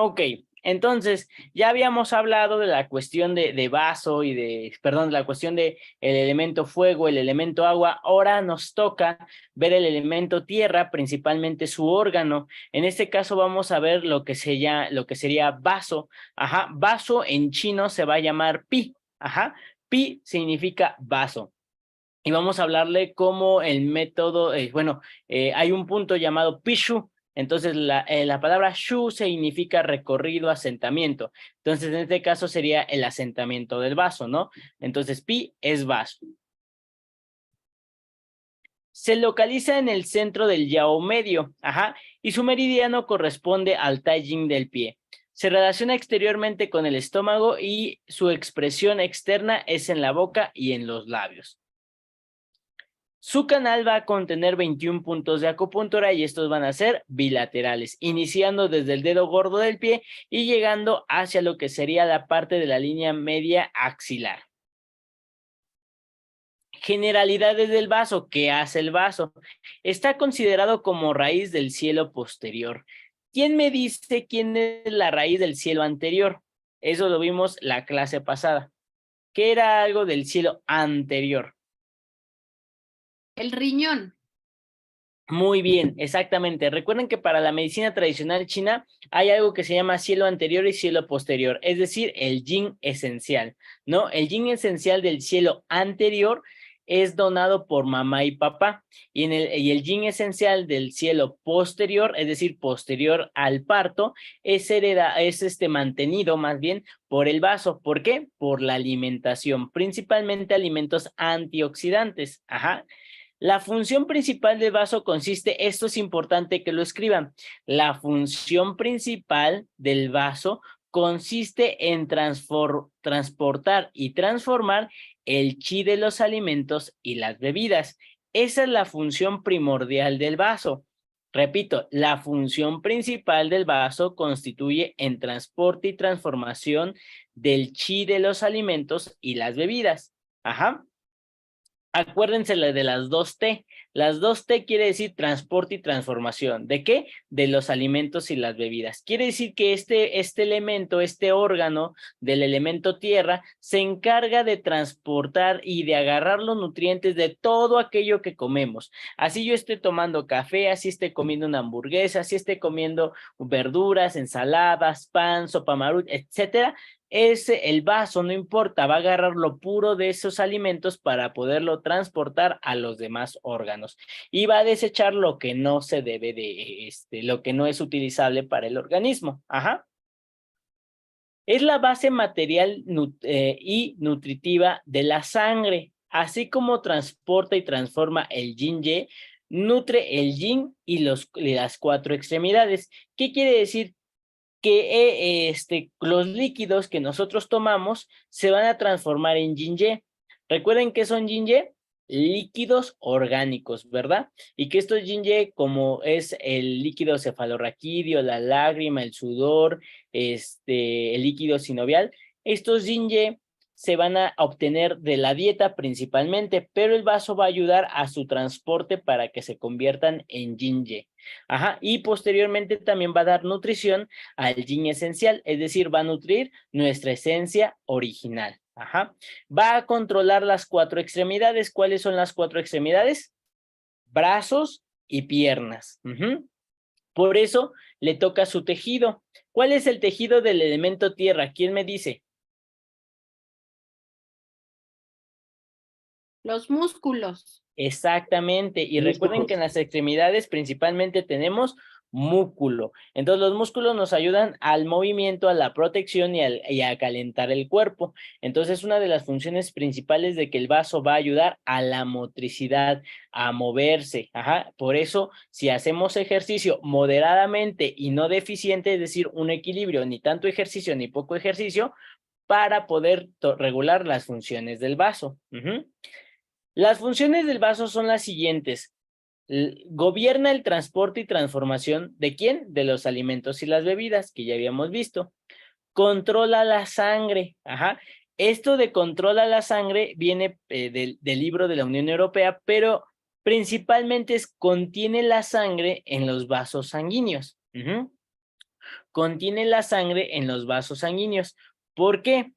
Ok, entonces ya habíamos hablado de la cuestión de vaso y perdón, la cuestión de el elemento fuego, el elemento agua. Ahora nos toca ver el elemento tierra, principalmente su órgano. En este caso vamos a ver lo que sería vaso. Ajá, vaso en chino se va a llamar pi. Ajá, pi significa vaso. Y vamos a hablarle como el método, hay un punto llamado pishu. Entonces la palabra shu significa recorrido, asentamiento. Entonces en este caso sería el asentamiento del vaso, ¿no? Entonces pi es vaso. Se localiza en el centro del yao medio, ajá, y su meridiano corresponde al taijing del pie. Se relaciona exteriormente con el estómago y su expresión externa es en la boca y en los labios. Su canal va a contener 21 puntos de acupuntura y estos van a ser bilaterales, iniciando desde el dedo gordo del pie y llegando hacia lo que sería la parte de la línea media axilar. Generalidades del vaso. ¿Qué hace el vaso? Está considerado como raíz del cielo posterior. ¿Quién me dice quién es la raíz del cielo anterior? Eso lo vimos la clase pasada. ¿Qué era algo del cielo anterior? El riñón. Muy bien, exactamente. Recuerden que para la medicina tradicional china hay algo que se llama cielo anterior y cielo posterior, es decir, el yin esencial, ¿no? El yin esencial del cielo anterior es donado por mamá y papá, y el yin esencial del cielo posterior, es decir, posterior al parto, es mantenido más bien por el vaso. ¿Por qué? Por la alimentación, principalmente alimentos antioxidantes. Ajá. La función principal del vaso consiste, esto es importante que lo escriban, la función principal del vaso consiste en transportar y transformar el chi de los alimentos y las bebidas. Esa es la función primordial del vaso. Repito, la función principal del vaso constituye en transporte y transformación del chi de los alimentos y las bebidas. Ajá. Acuérdense de las dos T. Las dos T quiere decir transporte y transformación. ¿De qué? De los alimentos y las bebidas. Quiere decir que este elemento, este órgano del elemento tierra, se encarga de transportar y de agarrar los nutrientes de todo aquello que comemos. Así yo esté tomando café, así esté comiendo una hamburguesa, así esté comiendo verduras, ensaladas, pan, sopa maruch, etcétera. El vaso, no importa, va a agarrar lo puro de esos alimentos para poderlo transportar a los demás órganos y va a desechar lo que no se debe lo que no es utilizable para el organismo. Ajá. Es la base material y nutritiva de la sangre, así como transporta y transforma el yin-ye, nutre el yin y las cuatro extremidades. ¿Qué quiere decir? Que los líquidos que nosotros tomamos se van a transformar en yin-ye. Recuerden que son yin-ye, líquidos orgánicos, ¿verdad? Y que estos yin-ye, como es el líquido cefalorraquídeo, la lágrima, el sudor, el líquido sinovial, estos yin-ye se van a obtener de la dieta principalmente, pero el vaso va a ayudar a su transporte para que se conviertan en yin-ye. Ajá, y posteriormente también va a dar nutrición al yin esencial, es decir, va a nutrir nuestra esencia original. Ajá. Va a controlar las cuatro extremidades. ¿Cuáles son las cuatro extremidades? Brazos y piernas. Por eso le toca su tejido. ¿Cuál es el tejido del elemento tierra? ¿Quién me dice? Los músculos. Exactamente, y recuerden que en las extremidades principalmente tenemos músculo. Entonces los músculos nos ayudan al movimiento, a la protección y a calentar el cuerpo. Entonces una de las funciones principales de que el vaso va a ayudar a la motricidad, a moverse. Ajá. Por eso si hacemos ejercicio moderadamente y no deficiente, es decir, un equilibrio, ni tanto ejercicio ni poco ejercicio, para poder regular las funciones del vaso. Las funciones del vaso son las siguientes. Gobierna el transporte y transformación ¿de quién? De los alimentos y las bebidas, que ya habíamos visto. Controla la sangre. Ajá. Esto de controla la sangre viene del libro de la Unión Europea, pero principalmente contiene la sangre en los vasos sanguíneos. contiene la sangre en los vasos sanguíneos. ¿Por qué?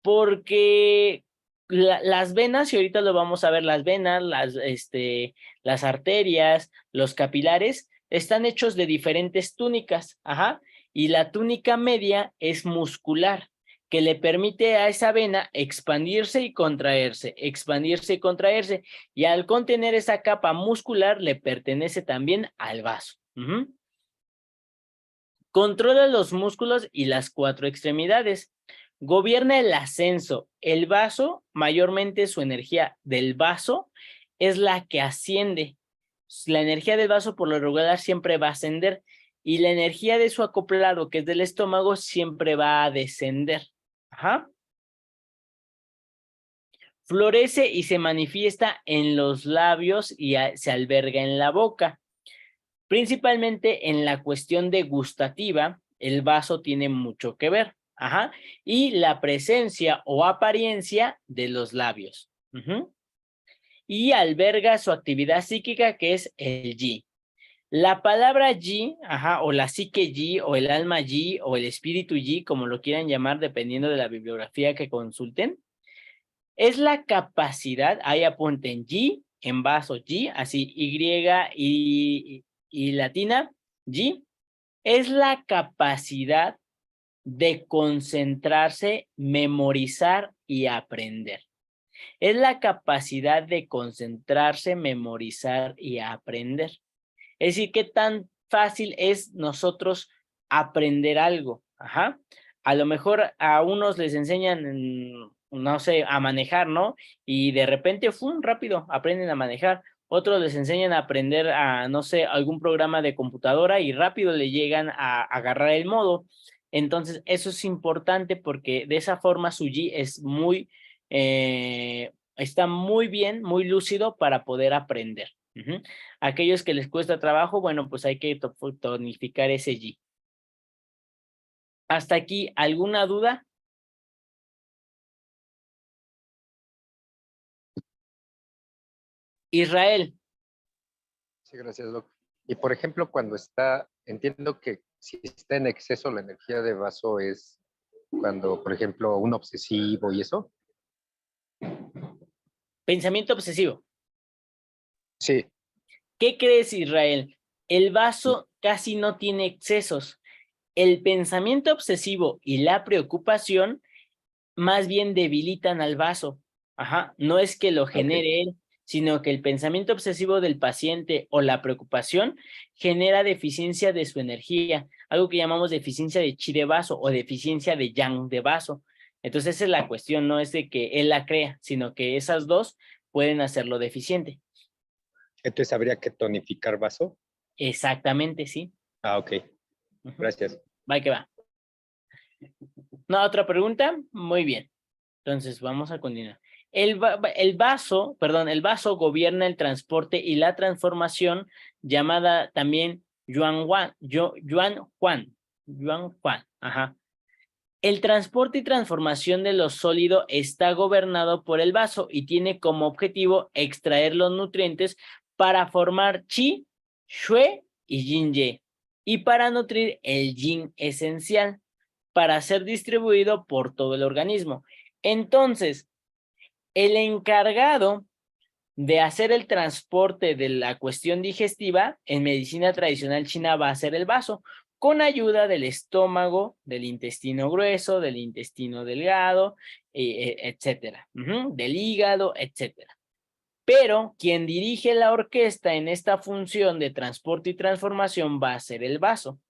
Porque las venas, y ahorita lo vamos a ver, las venas, las arterias, los capilares, están hechos de diferentes túnicas, ajá, y la túnica media es muscular, que le permite a esa vena expandirse y contraerse, y al contener esa capa muscular le pertenece también al vaso. Controla los músculos y las 4 extremidades. Gobierna el ascenso. El vaso, mayormente su energía del vaso, es la que asciende. La energía del vaso por lo regular siempre va a ascender y la energía de su acoplado, que es del estómago, siempre va a descender. Ajá. Florece y se manifiesta en los labios y se alberga en la boca. Principalmente en la cuestión degustativa, el vaso tiene mucho que ver. Ajá. Y la presencia o apariencia de los labios. Y alberga su actividad psíquica, que es el yi. La palabra yi, ajá, o la psique yi, o el alma yi, o el espíritu yi, como lo quieran llamar, dependiendo de la bibliografía que consulten, es la capacidad, ahí apunten yi, en vaso yi, así y latina, yi, es la capacidad de concentrarse, memorizar y aprender. Es la capacidad de concentrarse, memorizar y aprender. Es decir, qué tan fácil es nosotros aprender algo. Ajá. A lo mejor a unos les enseñan, no sé, a manejar, ¿no? Y de repente, ¡fum!, rápido, aprenden a manejar. Otros les enseñan a aprender a, no sé, algún programa de computadora y rápido le llegan a agarrar el modo. Entonces, eso es importante porque de esa forma su G es está muy bien, muy lúcido para poder aprender. Aquellos que les cuesta trabajo, bueno, pues hay que tonificar ese G. ¿Hasta aquí alguna duda? Israel. Sí, gracias, Doc. Y por ejemplo, cuando entiendo que si está en exceso la energía de vaso es cuando, por ejemplo, un obsesivo y eso. Pensamiento obsesivo. Sí. ¿Qué crees, Israel? El vaso casi no tiene excesos. El pensamiento obsesivo y la preocupación más bien debilitan al vaso. Ajá. No es que lo genere él, sino que el pensamiento obsesivo del paciente o la preocupación genera deficiencia de su energía, algo que llamamos deficiencia de chi de vaso o deficiencia de yang de vaso. Entonces esa es la cuestión, no es de que él la crea, sino que esas dos pueden hacerlo deficiente. Entonces habría que tonificar vaso. Exactamente, sí. Ah, ok. Gracias. Va que va. ¿No, otra pregunta? Muy bien. Entonces, vamos a continuar. El vaso gobierna el transporte y la transformación, llamada también Yuan Huan. Ajá. El transporte y transformación de lo sólido está gobernado por el vaso y tiene como objetivo extraer los nutrientes para formar Qi, Xue y Yin Ye, y para nutrir el Yin esencial, para ser distribuido por todo el organismo. Entonces, el encargado de hacer el transporte de la cuestión digestiva en medicina tradicional china va a ser el vaso, con ayuda del estómago, del intestino grueso, del intestino delgado, etcétera, del hígado, etcétera. Pero quien dirige la orquesta en esta función de transporte y transformación va a ser el vaso.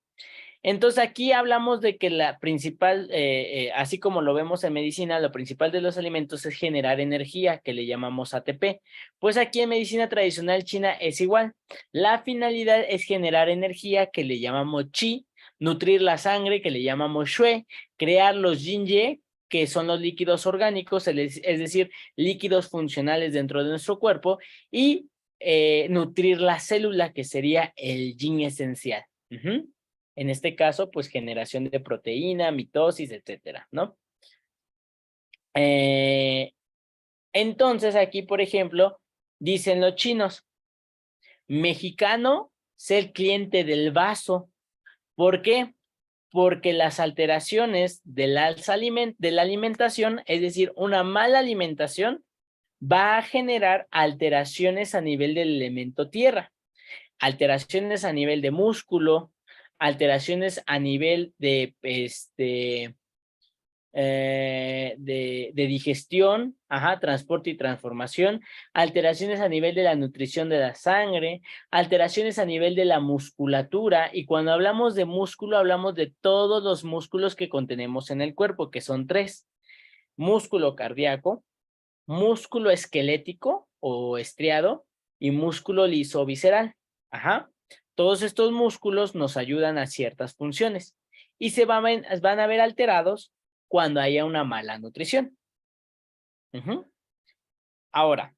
Entonces aquí hablamos de que la principal, así como lo vemos en medicina, lo principal de los alimentos es generar energía, que le llamamos ATP. Pues aquí en medicina tradicional china es igual. La finalidad es generar energía, que le llamamos Qi, nutrir la sangre, que le llamamos Xue, crear los Yin-Ye, que son los líquidos orgánicos, es decir, líquidos funcionales dentro de nuestro cuerpo, y nutrir la célula, que sería el Yin esencial. En este caso, pues generación de proteína, mitosis, etcétera, ¿no? Entonces, aquí, por ejemplo, dicen los chinos, mexicano, ser cliente del vaso. ¿Por qué? porque las alteraciones de de la alimentación, es decir, una mala alimentación, va a generar alteraciones a nivel del elemento tierra, alteraciones a nivel de músculo, alteraciones a nivel de de digestión, transporte y transformación, alteraciones a nivel de la nutrición de la sangre, alteraciones a nivel de la musculatura, y cuando hablamos de músculo, hablamos de todos los músculos que contenemos en el cuerpo, que son 3: músculo cardíaco, músculo esquelético o estriado y músculo liso visceral. Todos estos músculos nos ayudan a ciertas funciones y se van a ver alterados cuando haya una mala nutrición. Ahora,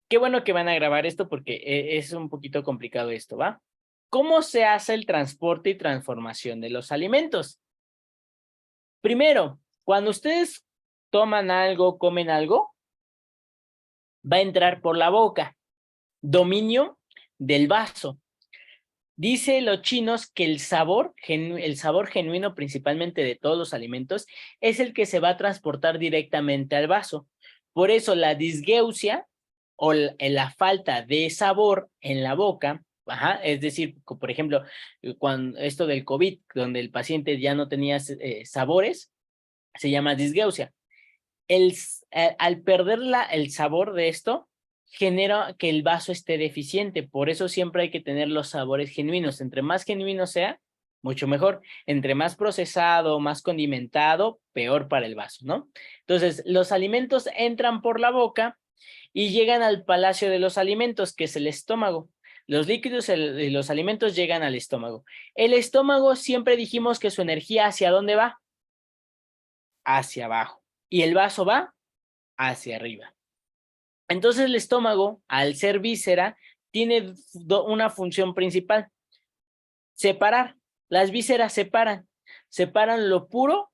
qué bueno que van a grabar esto porque es un poquito complicado esto, ¿va? ¿Cómo se hace el transporte y transformación de los alimentos? Primero, cuando ustedes toman algo, comen algo, va a entrar por la boca. Dominio del vaso. Dice los chinos que el sabor genuino principalmente de todos los alimentos es el que se va a transportar directamente al vaso. Por eso la disgeusia o la falta de sabor en la boca, es decir, por ejemplo, cuando esto del COVID, donde el paciente ya no tenía sabores, se llama disgeusia. Al perder el sabor de esto, genera que el vaso esté deficiente. Por eso siempre hay que tener los sabores genuinos. Entre más genuino sea, mucho mejor. Entre más procesado, más condimentado, peor para el vaso, ¿no? Entonces, los alimentos entran por la boca y llegan al palacio de los alimentos, que es el estómago. Los líquidos y los alimentos llegan al estómago. El estómago siempre dijimos que su energía, ¿hacia dónde va? Hacia abajo. Y el vaso va hacia arriba. Entonces el estómago, al ser víscera, tiene una función principal: separar. Las vísceras separan lo puro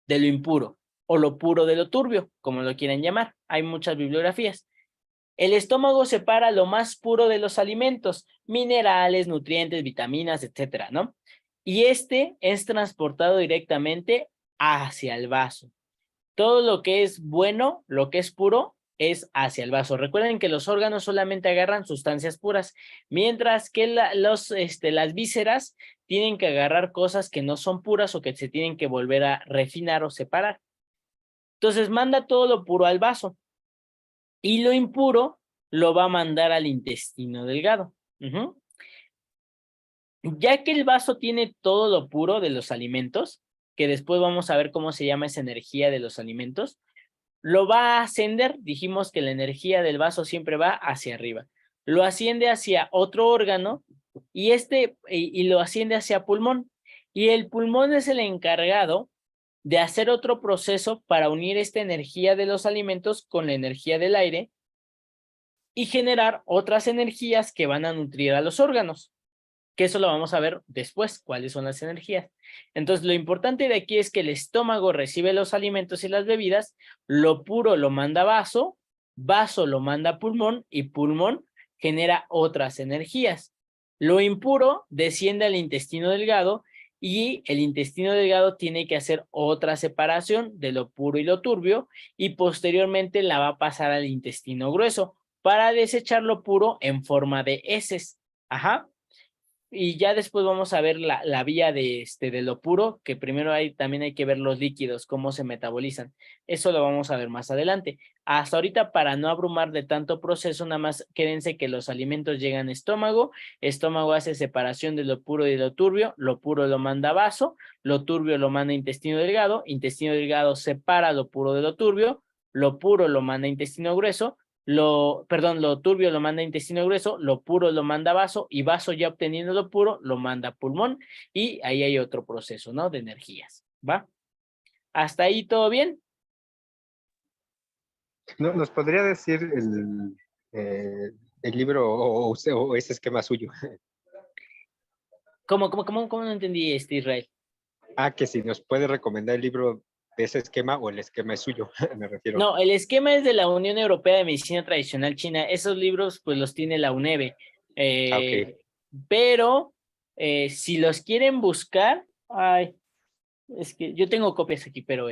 de lo impuro, o lo puro de lo turbio, como lo quieran llamar. Hay muchas bibliografías. El estómago separa lo más puro de los alimentos, minerales, nutrientes, vitaminas, etcétera, ¿no? Y este es transportado directamente hacia el vaso. Todo lo que es bueno, lo que es puro, es hacia el vaso. Recuerden que los órganos solamente agarran sustancias puras, mientras que las vísceras tienen que agarrar cosas que no son puras o que se tienen que volver a refinar o separar. Entonces manda todo lo puro al vaso y lo impuro lo va a mandar al intestino delgado. Ya que el vaso tiene todo lo puro de los alimentos, que después vamos a ver cómo se llama esa energía de los alimentos, lo va a ascender. Dijimos que la energía del vaso siempre va hacia arriba. Lo asciende hacia otro órgano y lo asciende hacia pulmón. Y el pulmón es el encargado de hacer otro proceso para unir esta energía de los alimentos con la energía del aire y generar otras energías que van a nutrir a los órganos, que eso lo vamos a ver después, cuáles son las energías. Entonces, lo importante de aquí es que el estómago recibe los alimentos y las bebidas, lo puro lo manda a vaso, vaso lo manda a pulmón y pulmón genera otras energías. Lo impuro desciende al intestino delgado y el intestino delgado tiene que hacer otra separación de lo puro y lo turbio y posteriormente la va a pasar al intestino grueso para desechar lo puro en forma de heces. Y ya después vamos a ver la vía de lo puro, que primero también hay que ver los líquidos, cómo se metabolizan. Eso lo vamos a ver más adelante. Hasta ahorita, para no abrumar de tanto proceso, nada más quédense que los alimentos llegan a estómago, estómago hace separación de lo puro y de lo turbio, lo puro lo manda a vaso, lo turbio lo manda a intestino delgado separa lo puro de lo turbio, lo puro lo manda a intestino grueso, lo turbio lo manda a intestino grueso, lo puro lo manda a vaso y vaso, ya obteniendo lo puro, lo manda a pulmón y ahí hay otro proceso, ¿no? De energías, ¿va? ¿Hasta ahí todo bien? ¿Nos podría decir el libro o ese esquema suyo? ¿Cómo no entendí, Israel? Que si nos puede recomendar el libro de ese esquema o el esquema es suyo, me refiero. No, el esquema es de la Unión Europea de Medicina Tradicional China. Esos libros pues los tiene la UNEVE. Okay. Pero si los quieren buscar, Es que yo tengo copias aquí, pero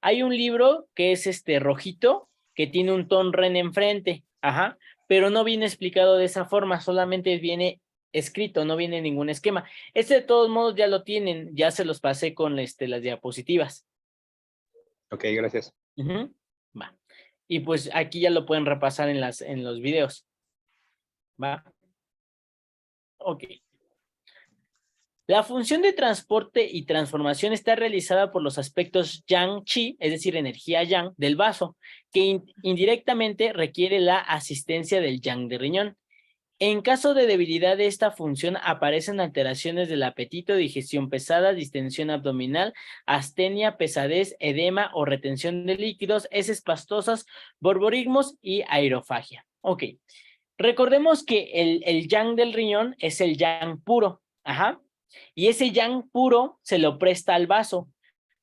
hay un libro que es rojito, que tiene un tonren enfrente, ajá, pero no viene explicado de esa forma, solamente viene escrito, no viene ningún esquema. De todos modos ya lo tienen, ya se los pasé con las diapositivas. Ok, gracias. Ujú. Va. Y pues aquí ya lo pueden repasar en los videos. Va. Ok. La función de transporte y transformación está realizada por los aspectos yang-chi, es decir, energía yang del vaso, que indirectamente requiere la asistencia del yang de riñón. En caso de debilidad de esta función aparecen alteraciones del apetito, digestión pesada, distensión abdominal, astenia, pesadez, edema o retención de líquidos, heces pastosas, borborismos y aerofagia. Ok, recordemos que el yang del riñón es el yang puro, ajá, y ese yang puro se lo presta al vaso.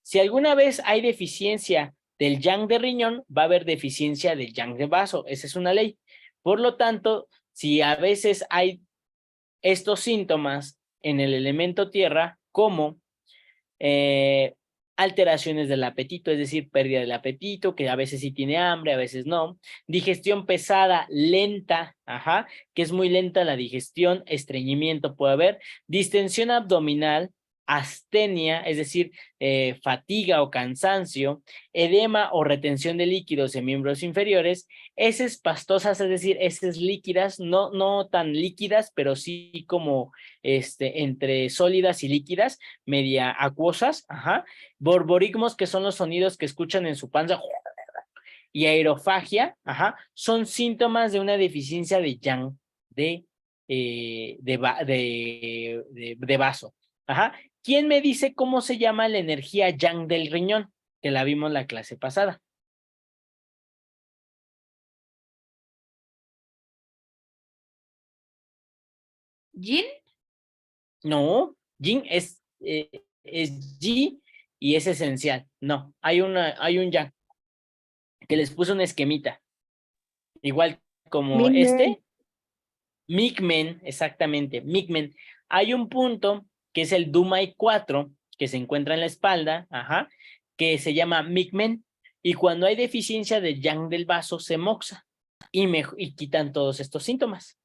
Si alguna vez hay deficiencia del yang de riñón, va a haber deficiencia del yang de vaso, esa es una ley. Por lo tanto, si a veces hay estos síntomas en el elemento tierra, como alteraciones del apetito, es decir, pérdida del apetito, que a veces sí tiene hambre, a veces no, digestión pesada, lenta, ajá, que es muy lenta la digestión, estreñimiento puede haber, distensión abdominal, astenia, es decir, fatiga o cansancio, edema o retención de líquidos en miembros inferiores, heces pastosas, es decir, heces líquidas, no tan líquidas, pero sí como entre sólidas y líquidas, media acuosas, ajá, borborigmos, que son los sonidos que escuchan en su panza, y aerofagia, ajá, son síntomas de una deficiencia de yang de vaso, ajá. ¿Quién me dice cómo se llama la energía yang del riñón? Que la vimos la clase pasada. ¿Yin? No, yin es yi y es esencial. No, hay un yang que les puse una esquemita. Igual como Migmen. Migmen, exactamente, Migmen. Hay un punto que es el Dumai 4, que se encuentra en la espalda, ajá, que se llama Migmen, y cuando hay deficiencia de yang del vaso se moxa y quitan todos estos síntomas.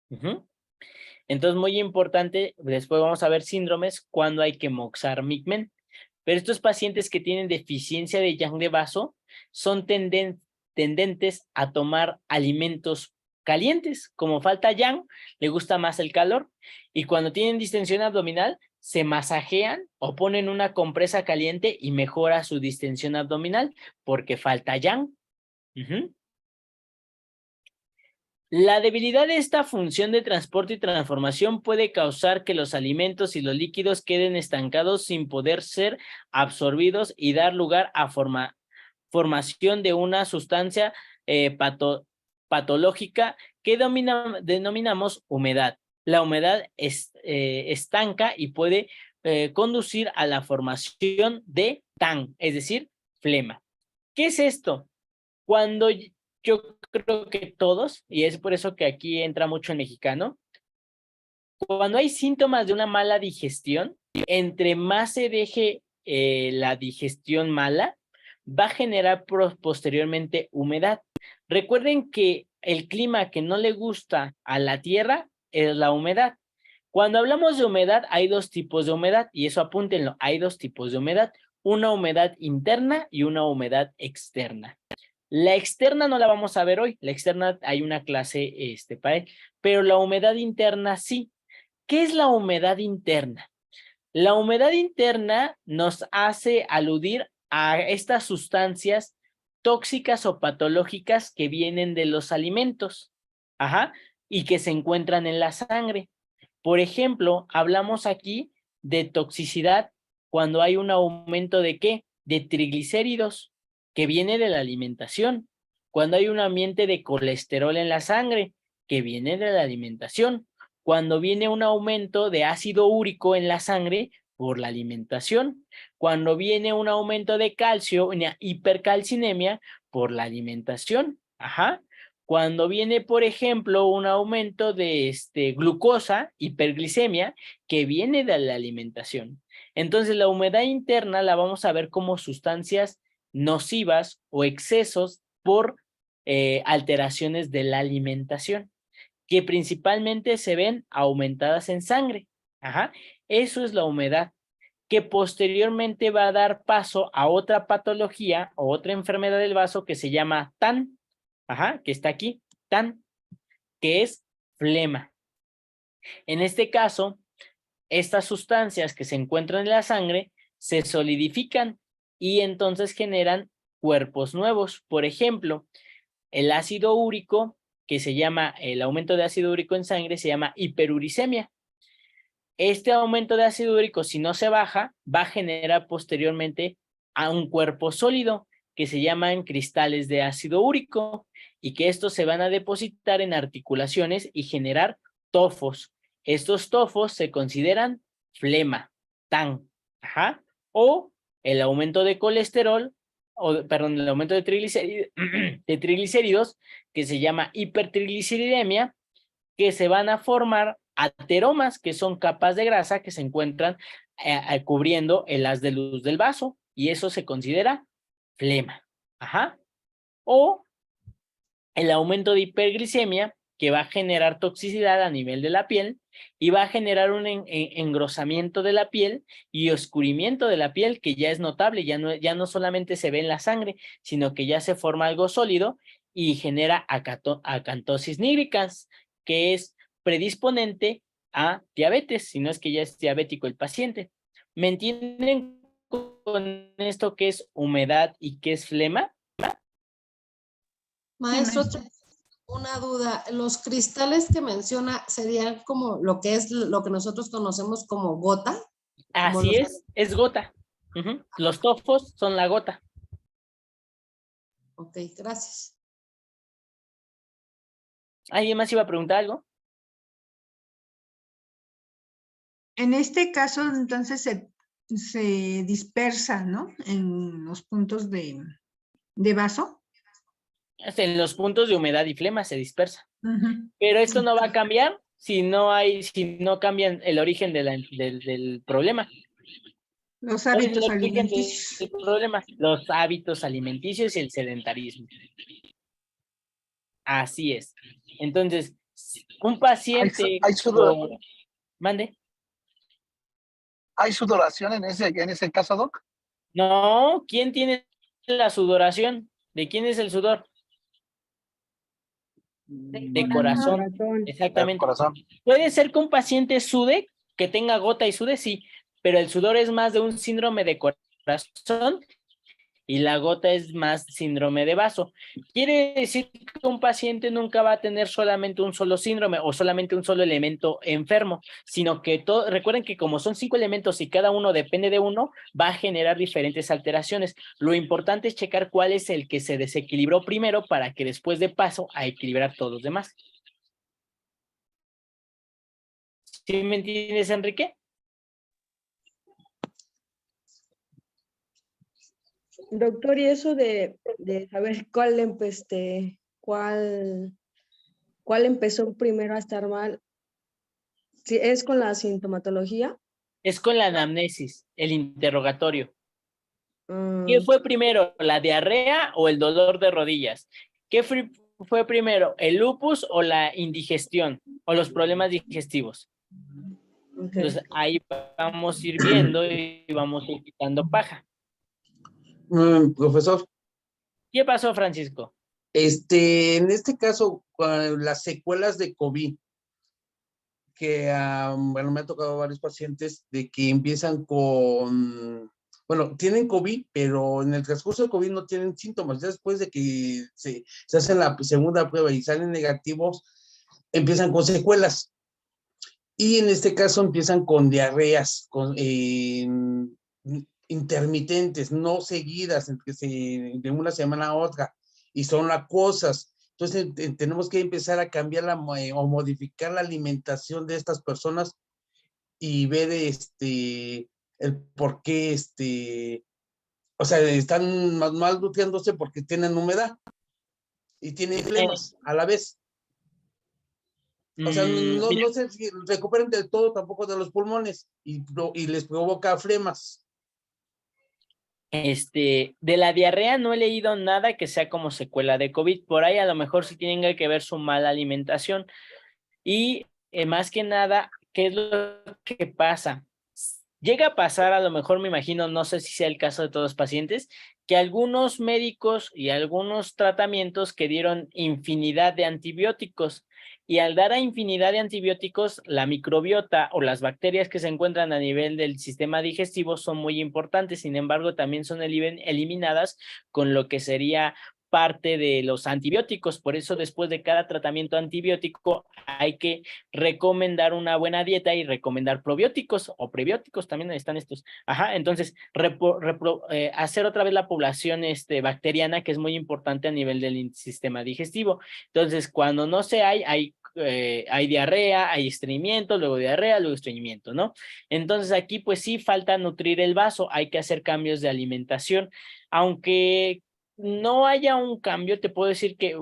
Ujú. Entonces, muy importante, después vamos a ver síndromes cuando hay que moxar Migmen. Pero estos pacientes que tienen deficiencia de yang de vaso son tendentes a tomar alimentos calientes. Como falta yang, le gusta más el calor. Y cuando tienen distensión abdominal, se masajean o ponen una compresa caliente y mejora su distensión abdominal porque falta yang. Uh-huh. La debilidad de esta función de transporte y transformación puede causar que los alimentos y los líquidos queden estancados sin poder ser absorbidos y dar lugar a formación de una sustancia patológica que denominamos humedad. La humedad estanca y puede conducir a la formación de TAN, es decir, flema. ¿Qué es esto? Cuando yo creo que todos, y es por eso que aquí entra mucho el mexicano, cuando hay síntomas de una mala digestión, entre más se deje la digestión mala, va a generar posteriormente humedad. Recuerden que el clima que no le gusta a la tierra es la humedad. Cuando hablamos de humedad, hay dos tipos de humedad, y eso apúntenlo, hay dos tipos de humedad, una humedad interna y una humedad externa. La externa no la vamos a ver hoy, la externa hay una clase para él, pero la humedad interna sí. ¿Qué es la humedad interna? La humedad interna nos hace aludir a estas sustancias tóxicas o patológicas que vienen de los alimentos, ajá, y que se encuentran en la sangre. Por ejemplo, hablamos aquí de toxicidad cuando hay un aumento de ¿qué? De triglicéridos, que viene de la alimentación. Cuando hay un ambiente de colesterol en la sangre, que viene de la alimentación. Cuando viene un aumento de ácido úrico en la sangre por la alimentación. Cuando viene un aumento de calcio, una hipercalcinemia por la alimentación. Ajá. Cuando viene, por ejemplo, un aumento de glucosa, hiperglicemia, que viene de la alimentación. Entonces, la humedad interna la vamos a ver como sustancias nocivas o excesos por alteraciones de la alimentación, que principalmente se ven aumentadas en sangre. Ajá. Eso es la humedad, que posteriormente va a dar paso a otra patología o otra enfermedad del vaso que se llama TAN, ajá, que está aquí, TAN, que es flema. En este caso, estas sustancias que se encuentran en la sangre se solidifican y entonces generan cuerpos nuevos. Por ejemplo, el ácido úrico, que se llama, el aumento de ácido úrico en sangre, se llama hiperuricemia. Este aumento de ácido úrico, si no se baja, va a generar posteriormente a un cuerpo sólido que se llaman cristales de ácido úrico y que estos se van a depositar en articulaciones y generar tofos. Estos tofos se consideran flema, TAN, ajá, o el aumento de colesterol, perdón, el aumento de triglicéridos, que se llama hipertrigliceridemia, que se van a formar ateromas, que son capas de grasa que se encuentran cubriendo el haz de luz del vaso, y eso se considera flema. Ajá. O el aumento de hiperglicemia, que va a generar toxicidad a nivel de la piel y va a generar un engrosamiento de la piel y oscurimiento de la piel que ya es notable, ya no solamente se ve en la sangre, sino que ya se forma algo sólido y genera acantosis nigricans, que es predisponente a diabetes, si no es que ya es diabético el paciente. ¿Me entienden con esto que es humedad y qué es flema? Maestro, una duda. Los cristales que menciona serían como lo que es lo que nosotros conocemos como gota. Así es gota. Los tofos son la gota. Ok, gracias. ¿Alguien más iba a preguntar algo? En este caso, entonces, se dispersa, ¿no? En los puntos de vaso. En los puntos de humedad y flema se dispersa. Pero esto no va a cambiar si no cambian el origen del problema. Los hábitos alimenticios. El problema, los hábitos alimenticios y el sedentarismo. Así es. Entonces, un paciente... Mande. ¿Hay sudoración en ese caso, Doc? No, ¿quién tiene la sudoración? ¿De quién es el sudor? De corazón. Exactamente. De corazón. Puede ser que un paciente sude, que tenga gota y sude, sí, pero el sudor es más de un síndrome de corazón y la gota es más síndrome de vaso. Quiere decir que un paciente nunca va a tener solamente un solo síndrome o solamente un solo elemento enfermo, sino que recuerden que como son 5 elementos y cada uno depende de uno, va a generar diferentes alteraciones. Lo importante es checar cuál es el que se desequilibró primero para que después de paso a equilibrar todos los demás. ¿Sí me entiendes, Enrique? Doctor, y eso de saber cuál empezó primero a estar mal, ¿sí es con la sintomatología? Es con la anamnesis, el interrogatorio. ¿Qué fue primero, la diarrea o el dolor de rodillas? ¿Qué fue primero, el lupus o la indigestión o los problemas digestivos? Okay. Entonces ahí vamos a ir viendo y vamos a ir quitando paja. Profesor. ¿Qué pasó, Francisco? En este caso, las secuelas de COVID, que bueno, me ha tocado varios pacientes de que empiezan bueno, tienen COVID, pero en el transcurso del COVID no tienen síntomas. Ya después de que se hacen la segunda prueba y salen negativos, empiezan con secuelas. Y en este caso empiezan con diarreas, intermitentes, no seguidas, de una semana a otra, y son acuosas. Entonces tenemos que empezar a cambiar o modificar la alimentación de estas personas y ver el por qué, o sea, están mal nutriéndose porque tienen humedad y tienen flemas a la vez. O sea, no, Mira, no se recuperan del todo tampoco de los pulmones y les provoca flemas. de la diarrea no he leído nada que sea como secuela de COVID. Por ahí a lo mejor sí tienen que ver su mala alimentación. Y más que nada, ¿qué es lo que pasa? Llega a pasar, a lo mejor me imagino, no sé si sea el caso de todos los pacientes, que algunos médicos y algunos tratamientos que dieron infinidad de antibióticos, y al dar a infinidad de antibióticos, la microbiota o las bacterias que se encuentran a nivel del sistema digestivo son muy importantes. Sin embargo, también son eliminadas con lo que sería parte de los antibióticos. Por eso, después de cada tratamiento antibiótico, hay que recomendar una buena dieta y recomendar probióticos o prebióticos, también están estos. Ajá, entonces, hacer otra vez la población bacteriana, que es muy importante a nivel del sistema digestivo. Entonces, cuando no se hay diarrea, hay estreñimiento, luego diarrea, luego estreñimiento, ¿no? Entonces, aquí pues sí falta nutrir el vaso, hay que hacer cambios de alimentación, aunque no haya un cambio, te puedo decir que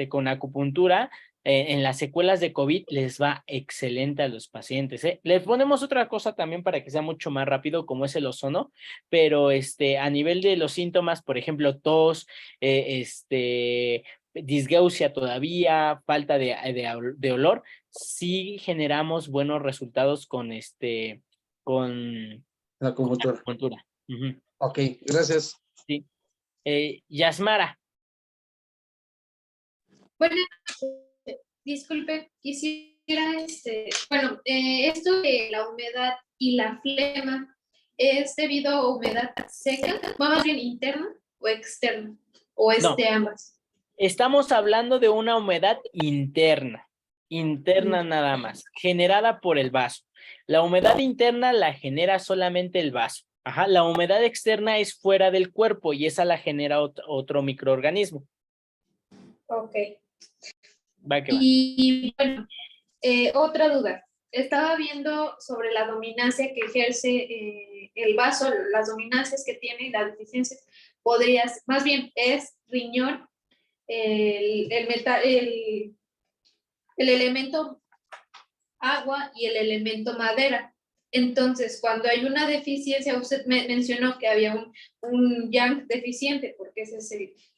con acupuntura, en las secuelas de COVID les va excelente a los pacientes, ¿eh? Les ponemos otra cosa también para que sea mucho más rápido, como es el ozono, pero a nivel de los síntomas, por ejemplo, tos, disgeusia todavía, falta de olor, sí generamos buenos resultados con con La acupuntura. acupuntura. Ujú. Ok, gracias. Sí. Yasmara. Bueno, disculpe, quisiera, bueno, esto de la humedad y la flema, ¿es debido a humedad seca, más bien interna o externa? ¿O es No. de ambas? Estamos hablando de una humedad interna nada más, generada por el vaso. La humedad interna la genera solamente el vaso. Ajá, la humedad externa es fuera del cuerpo y esa la genera otro microorganismo. Ok. Va que va. Y bueno, otra duda. Estaba viendo sobre la dominancia que ejerce el vaso, las dominancias que tiene y las deficiencias. Más bien, es riñón, el elemento agua y el elemento madera. Entonces, cuando hay una deficiencia, usted mencionó que había un yang deficiente, porque ese es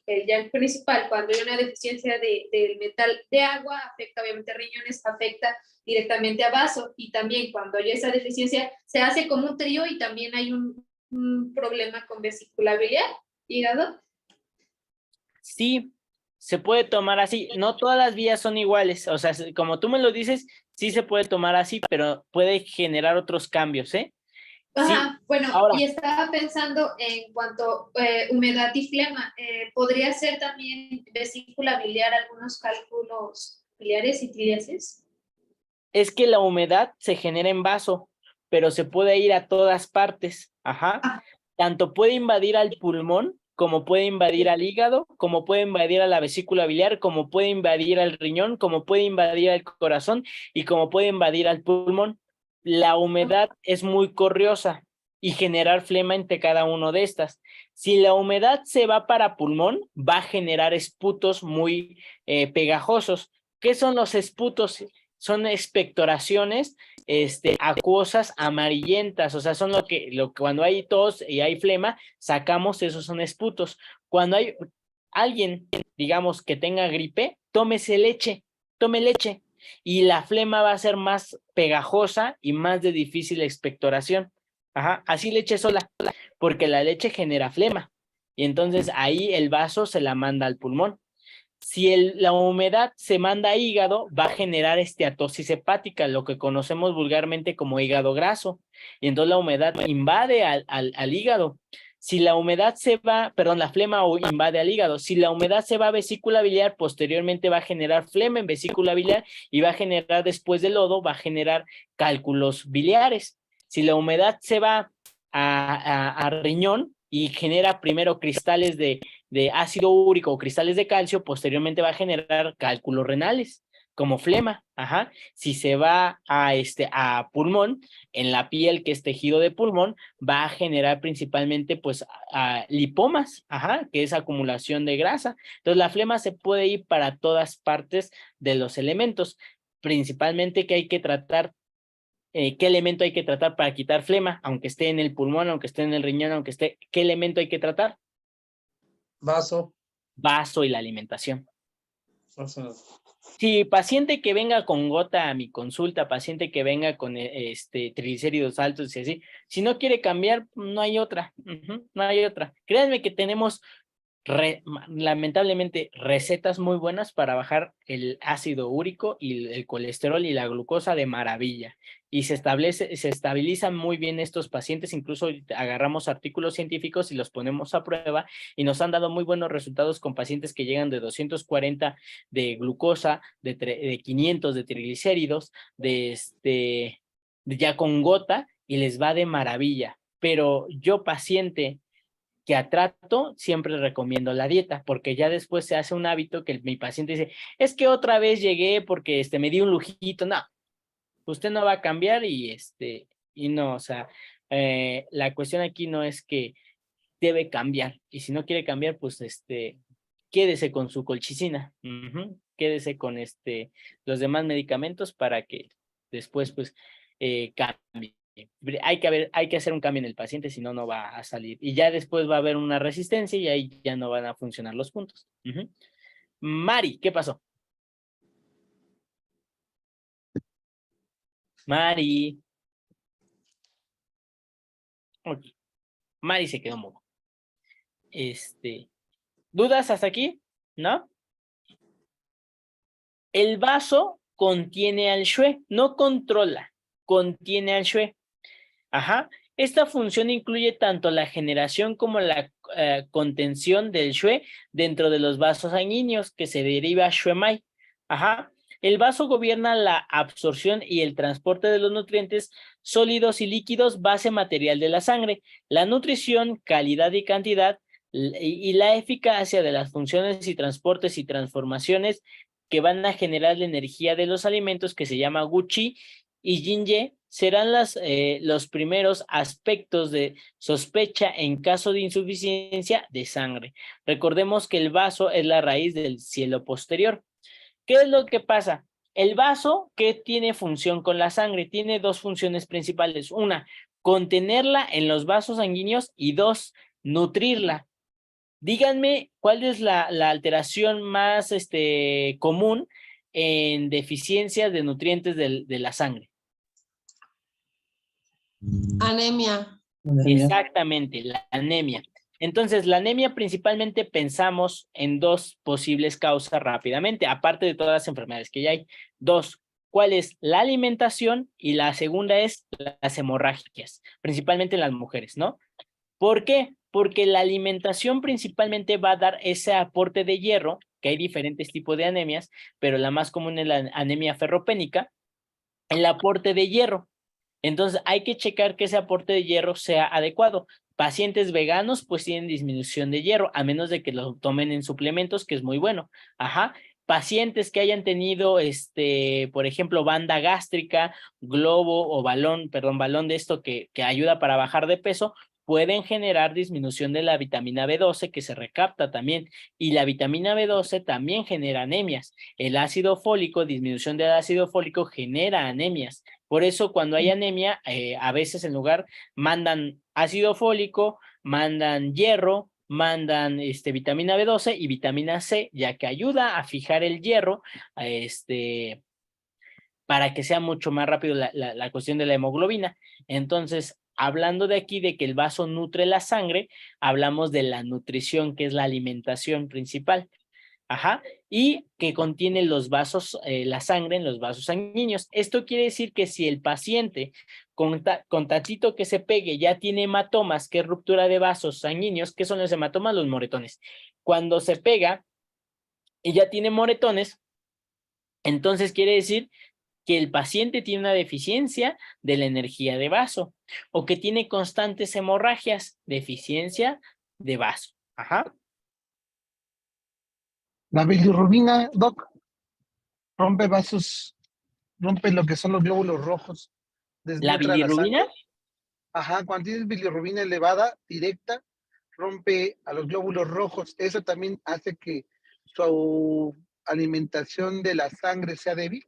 el yang principal. Cuando hay una deficiencia del metal de agua, afecta obviamente a riñones, afecta directamente a vaso, y también cuando hay esa deficiencia, se hace como un trío y también hay un problema con vesícula biliar, hígado. Sí, se puede tomar así. No todas las vías son iguales. O sea, como tú me lo dices, sí se puede tomar así, pero puede generar otros cambios, ¿eh? Sí. Ajá, bueno, Ahora, y estaba pensando en cuanto humedad y flema, ¿podría ser también vesícula biliar algunos cálculos biliares y tiliaces? es que la humedad se genera en vaso, pero se puede ir a todas partes. Ajá. Tanto puede invadir al pulmón, como puede invadir al hígado, como puede invadir a la vesícula biliar, como puede invadir al riñón, como puede invadir al corazón y como puede invadir al pulmón. La humedad es muy corriosa y generar flema entre cada uno de estas. Si la humedad se va para pulmón, va a generar esputos muy pegajosos. ¿Qué son los esputos? Son expectoraciones acuosas amarillentas, o sea, son lo que cuando hay tos y hay flema, sacamos, esos son esputos. Cuando hay alguien, digamos, que tenga gripe, tome leche, y la flema va a ser más pegajosa y más de difícil expectoración. Ajá, así leche sola, porque la leche genera flema, y entonces ahí el vaso se la manda al pulmón. Si la humedad se manda a hígado, va a generar esteatosis hepática, lo que conocemos vulgarmente como hígado graso. Y entonces la humedad invade al hígado. Si la humedad se va, perdón, la flema invade al hígado. Si la humedad se va a vesícula biliar, posteriormente va a generar flema en vesícula biliar y va a generar, después del lodo, va a generar cálculos biliares. Si la humedad se va a riñón y genera primero cristales de ácido úrico o cristales de calcio, posteriormente va a generar cálculos renales como flema. Ajá. Si se va a pulmón, en la piel, que es tejido de pulmón, va a generar principalmente pues lipomas, ajá, que es acumulación de grasa. Entonces la flema se puede ir para todas partes de los elementos. principalmente que hay que tratar, qué elemento hay que tratar para quitar flema, aunque esté en el pulmón, aunque esté en el riñón, aunque esté, ¿qué elemento hay que tratar? Vaso. Vaso y la alimentación. Vaso. Si paciente que venga con gota a mi consulta, paciente que venga con triglicéridos altos y así, si no quiere cambiar, no hay otra, no hay otra. Créanme que tenemos lamentablemente recetas muy buenas para bajar el ácido úrico y el colesterol y la glucosa de maravilla. Y se estabilizan muy bien estos pacientes, incluso agarramos artículos científicos y los ponemos a prueba y nos han dado muy buenos resultados con pacientes que llegan de 240 de glucosa, de 500 de triglicéridos, de ya con gota y les va de maravilla. Pero yo paciente que a trato, siempre recomiendo la dieta, porque ya después se hace un hábito que mi paciente dice, es que otra vez llegué porque me di un lujito. No, usted no va a cambiar y no, o sea, la cuestión aquí no es que debe cambiar, y si no quiere cambiar, pues quédese con su colchicina, quédese con los demás medicamentos para que después pues cambie. Hay que hacer un cambio en el paciente, si no, no va a salir. Y ya después va a haber una resistencia y ahí ya no van a funcionar los puntos. Mari, ¿qué pasó? Mari. Ok. Mari se quedó mudo. ¿Dudas hasta aquí? ¿No? El vaso contiene al Xue, no controla, contiene al Xue. Ajá. Esta función incluye tanto la generación como la contención del Xue dentro de los vasos sanguíneos, que se deriva Xuemai. Ajá. El vaso gobierna la absorción y el transporte de los nutrientes sólidos y líquidos, base material de la sangre, la nutrición, calidad y cantidad, y la eficacia de las funciones y transportes y transformaciones que van a generar la energía de los alimentos, que se llama Guqi y Jinye, serán los primeros aspectos de sospecha en caso de insuficiencia de sangre. Recordemos que el vaso es la raíz del cielo posterior. ¿Qué es lo que pasa? El vaso, ¿qué tiene función con la sangre? Tiene dos funciones principales. Una, contenerla en los vasos sanguíneos, y dos, nutrirla. Díganme, ¿cuál es la alteración más común en deficiencias de nutrientes de la sangre? Anemia. Exactamente, la anemia. Entonces, la anemia principalmente pensamos en dos posibles causas rápidamente, aparte de todas las enfermedades que ya hay. Dos, ¿cuál es? La alimentación, y la segunda es las hemorragias, principalmente en las mujeres, ¿no? ¿Por qué? Porque la alimentación principalmente va a dar ese aporte de hierro, que hay diferentes tipos de anemias, pero la más común es la anemia ferropénica, el aporte de hierro. Entonces hay que checar que ese aporte de hierro sea adecuado. Pacientes veganos pues tienen disminución de hierro, a menos de que lo tomen en suplementos, que es muy bueno. Ajá. Pacientes que hayan tenido, por ejemplo, banda gástrica, globo o balón de esto que ayuda para bajar de peso, pueden generar disminución de la vitamina B12, que se recapta también, y la vitamina B12 también genera anemias. El ácido fólico, disminución del ácido fólico, genera anemias. Por eso cuando hay anemia, a veces en lugar mandan ácido fólico, mandan hierro, mandan vitamina B12 y vitamina C, ya que ayuda a fijar el hierro, para que sea mucho más rápido la cuestión de la hemoglobina. Entonces, hablando de aquí de que el vaso nutre la sangre, hablamos de la nutrición, que es la alimentación principal. Ajá, y que contiene los vasos, la sangre en los vasos sanguíneos. Esto quiere decir que si el paciente con tantito que se pegue ya tiene hematomas, que es ruptura de vasos sanguíneos, ¿qué son los hematomas? Los moretones. Cuando se pega y ya tiene moretones, entonces quiere decir que el paciente tiene una deficiencia de la energía de vaso, o que tiene constantes hemorragias, deficiencia de vaso. Ajá. La bilirrubina, Doc, rompe vasos, rompe lo que son los glóbulos rojos. ¿La Desnutra bilirrubina? sangre. Ajá, cuando tienes bilirrubina elevada, directa, rompe a los glóbulos rojos. Eso también hace que su alimentación de la sangre sea débil.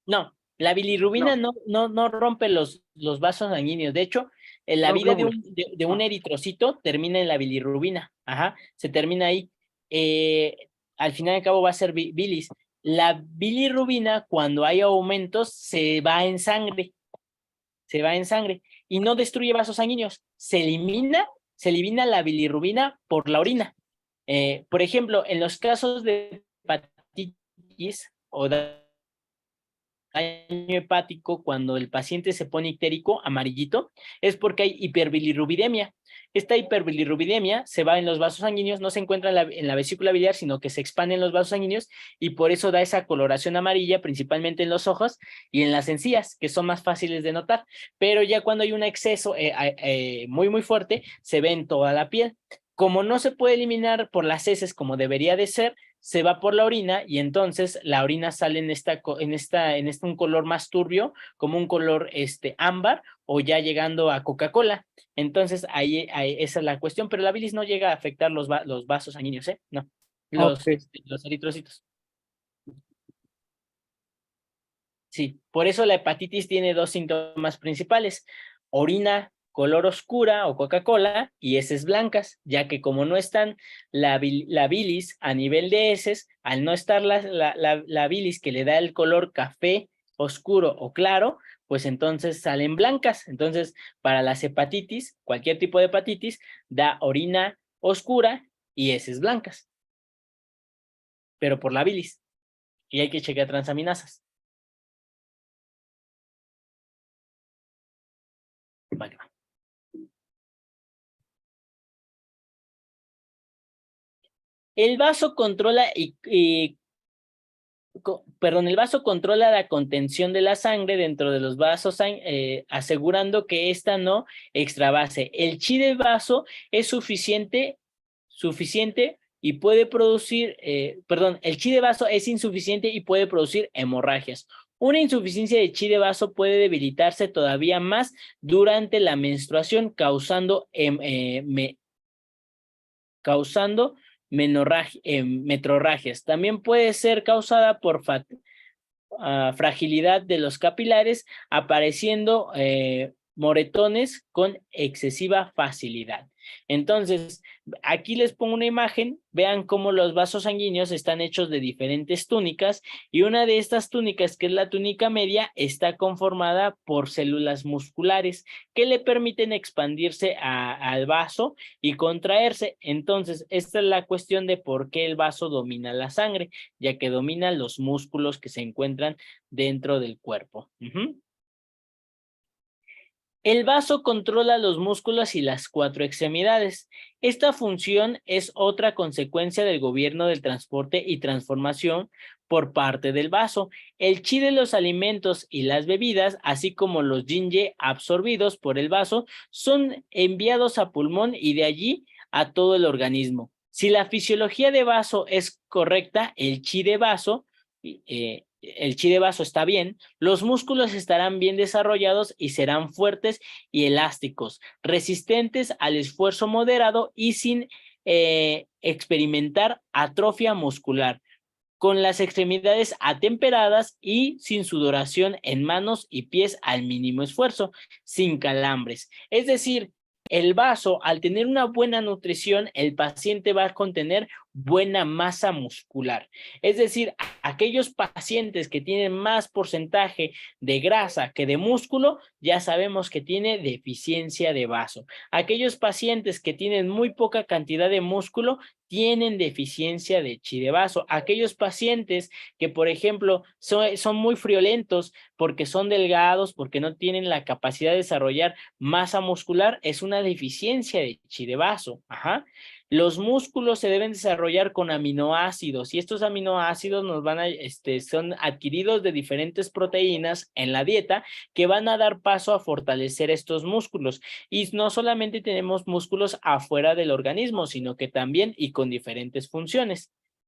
No, la bilirrubina no rompe los vasos sanguíneos. De hecho, en la Los vida glóbulos. de un eritrocito termina en la bilirrubina. Ajá, se termina ahí. Al final y al cabo va a ser bilis. La bilirrubina, cuando hay aumentos, se va en sangre. Se va en sangre y no destruye vasos sanguíneos. Se elimina la bilirrubina por la orina. Por ejemplo, en los casos de hepatitis o daño hepático, cuando el paciente se pone ictérico, amarillito, es porque hay hiperbilirrubidemia. Esta hiperbilirrubidemia se va en los vasos sanguíneos, no se encuentra en la vesícula biliar, sino que se expande en los vasos sanguíneos y por eso da esa coloración amarilla, principalmente en los ojos y en las encías, que son más fáciles de notar. Pero ya cuando hay un exceso muy, muy fuerte, se ve en toda la piel. Como no se puede eliminar por las heces como debería de ser, se va por la orina y entonces la orina sale en un color más turbio, como un color ámbar o ya llegando a Coca-Cola. Entonces ahí esa es la cuestión, pero la bilis no llega a afectar los vasos sanguíneos, ¿eh? No, los eritrocitos. Sí, por eso la hepatitis tiene 2 síntomas principales: orina color oscura o Coca-Cola y heces blancas, ya que como no están la bilis a nivel de heces, al no estar la bilis que le da el color café oscuro o claro, pues entonces salen blancas. Entonces, para las hepatitis, cualquier tipo de hepatitis, da orina oscura y heces blancas, pero por la bilis. Y hay que checar transaminasas. Vale. El vaso controla el vaso controla la contención de la sangre dentro de los vasos, asegurando que ésta no extravase. El chi del vaso es suficiente y puede producir, el chi de vaso es insuficiente y puede producir hemorragias. Una insuficiencia de chi de vaso puede debilitarse todavía más durante la menstruación, causando metrorragias. También puede ser causada por fragilidad de los capilares, apareciendo moretones con excesiva facilidad. Entonces, aquí les pongo una imagen, vean cómo los vasos sanguíneos están hechos de diferentes túnicas y una de estas túnicas, que es la túnica media, está conformada por células musculares que le permiten expandirse al vaso y contraerse. Entonces, esta es la cuestión de por qué el vaso domina la sangre, ya que domina los músculos que se encuentran dentro del cuerpo. El vaso controla los músculos y las 4 extremidades. Esta función es otra consecuencia del gobierno del transporte y transformación por parte del vaso. El chi de los alimentos y las bebidas, así como los yin-ye absorbidos por el vaso, son enviados a pulmón y de allí a todo el organismo. Si la fisiología de vaso es correcta, el chi de vaso está bien, los músculos estarán bien desarrollados y serán fuertes y elásticos, resistentes al esfuerzo moderado y sin experimentar atrofia muscular, con las extremidades atemperadas y sin sudoración en manos y pies al mínimo esfuerzo, sin calambres. Es decir, el vaso, al tener una buena nutrición, el paciente va a contener buena masa muscular. Es decir, aquellos pacientes que tienen más porcentaje de grasa que de músculo, ya sabemos que tiene deficiencia de vaso. Aquellos pacientes que tienen muy poca cantidad de músculo, tienen deficiencia de chi de vaso. Aquellos pacientes que, por ejemplo, son muy friolentos porque son delgados, porque no tienen la capacidad de desarrollar masa muscular, es una deficiencia de chi de vaso. Los músculos se deben desarrollar con aminoácidos y estos aminoácidos son adquiridos de diferentes proteínas en la dieta que van a dar paso a fortalecer estos músculos. Y no solamente tenemos músculos afuera del organismo, sino que también y con diferentes funciones.